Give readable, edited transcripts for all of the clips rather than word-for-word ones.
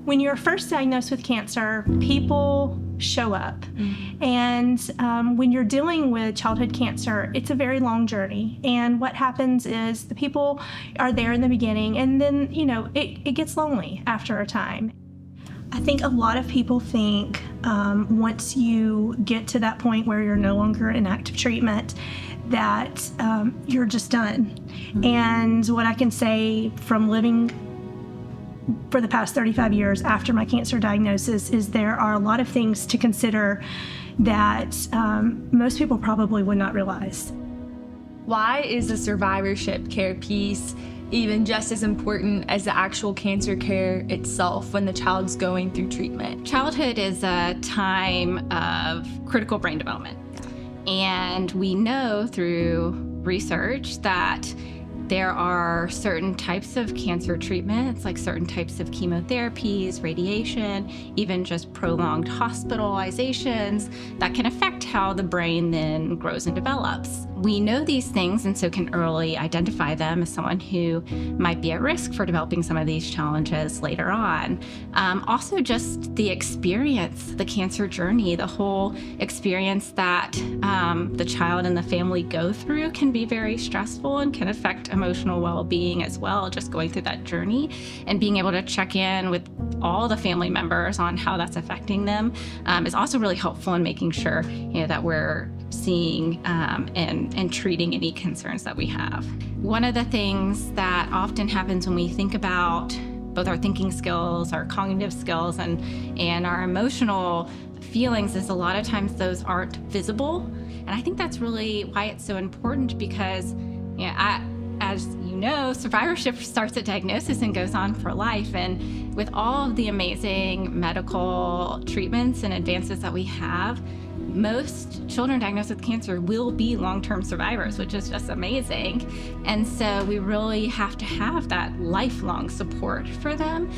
When you're first diagnosed with cancer, people show up. And when you're dealing with childhood cancer, it's a very long journey. And what happens is the people are there in the beginning, and then, it gets lonely after a time. I think a lot of people think once you get to that point where you're no longer in active treatment, that you're just done. And what I can say from living for the past 35 years after my cancer diagnosis is there are a lot of things to consider that most people probably would not realize. Why is the survivorship care piece even just as important as the actual cancer care itself when the child's going through treatment? Childhood is a time of critical brain development. And we know through research that there are certain types of cancer treatments, like certain types of chemotherapies, radiation, even just prolonged hospitalizations that can affect how the brain then grows and develops. We know these things and so can early identify them as someone who might be at risk for developing some of these challenges later on. Also just the experience, the cancer journey, the whole experience that the child and the family go through can be very stressful and can affect emotional well-being as well, just going through that journey and being able to check in with all the family members on how that's affecting them is also really helpful in making sure that we're seeing and treating any concerns that we have. One of the things that often happens when we think about both our thinking skills, our cognitive skills, and our emotional feelings is a lot of times those aren't visible. And I think that's really why it's so important because as you know, survivorship starts at diagnosis and goes on for life. And with all of the amazing medical treatments and advances that we have, most children diagnosed with cancer will be long-term survivors, which is just amazing. And so we really have to have that lifelong support for them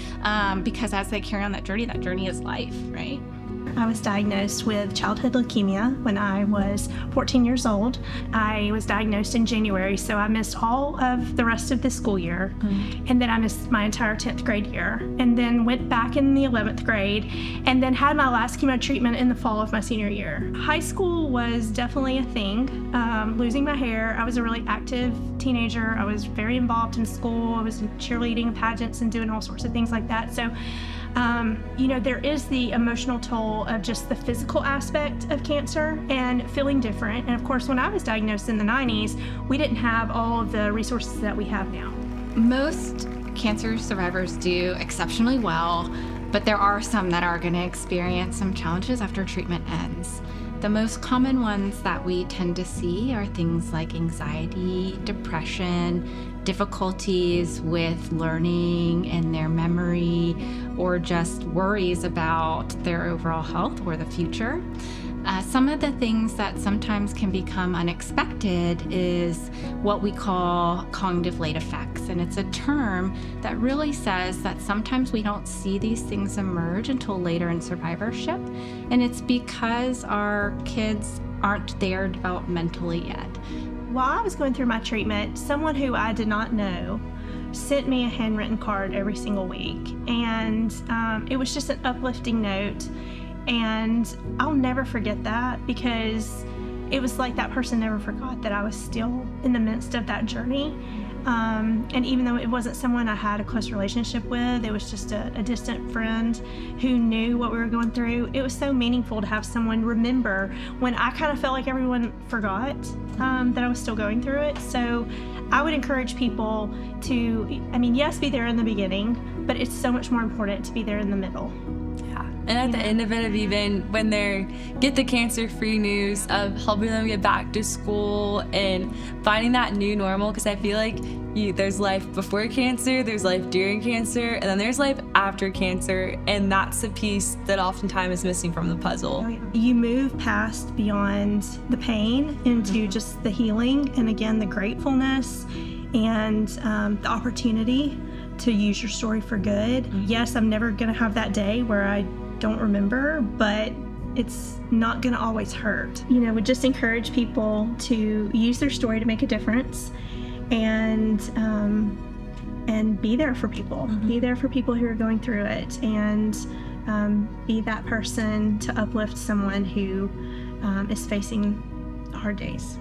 because as they carry on that journey is life, right? I was diagnosed with childhood leukemia when I was 14 years old. I was diagnosed in January, so I missed all of the rest of the school year. And then I missed my entire 10th grade year, and then went back in the 11th grade, and then had my last chemo treatment in the fall of my senior year. High school was definitely a thing. Losing my hair, I was a really active teenager. I was very involved in school. I was in cheerleading and pageants and doing all sorts of things like that. So there is the emotional toll of just the physical aspect of cancer and feeling different. And of course, when I was diagnosed in the 90s, we didn't have all of the resources that we have now. Most cancer survivors do exceptionally well, but there are some that are going to experience some challenges after treatment ends. The most common ones that we tend to see are things like anxiety, depression, difficulties with learning and their memory, or just worries about their overall health or the future. Some of the things that sometimes can become unexpected is what we call cognitive late effects. And it's a term that really says that sometimes we don't see these things emerge until later in survivorship. And it's because our kids aren't there developmentally yet. While I was going through my treatment, someone who I did not know sent me a handwritten card every single week. And it was just an uplifting note. And I'll never forget that because it was like that person never forgot that I was still in the midst of that journey. And even though it wasn't someone I had a close relationship with, it was just a distant friend who knew what we were going through. It was so meaningful to have someone remember when I kind of felt like everyone forgot that I was still going through it. So I would encourage people to, yes, be there in the beginning, but it's so much more important to be there in the middle. And at the end of it, of even when they get the cancer-free news, of helping them get back to school and finding that new normal, because I feel like there's life before cancer, there's life during cancer, and then there's life after cancer, and that's the piece that oftentimes is missing from the puzzle. You move past beyond the pain into just the healing, and again, the gratefulness and the opportunity to use your story for good. Yes, I'm never going to have that day where I don't remember, but it's not going to always hurt. We just encourage people to use their story to make a difference and and be there for people. Be there for people who are going through it, and be that person to uplift someone who is facing hard days.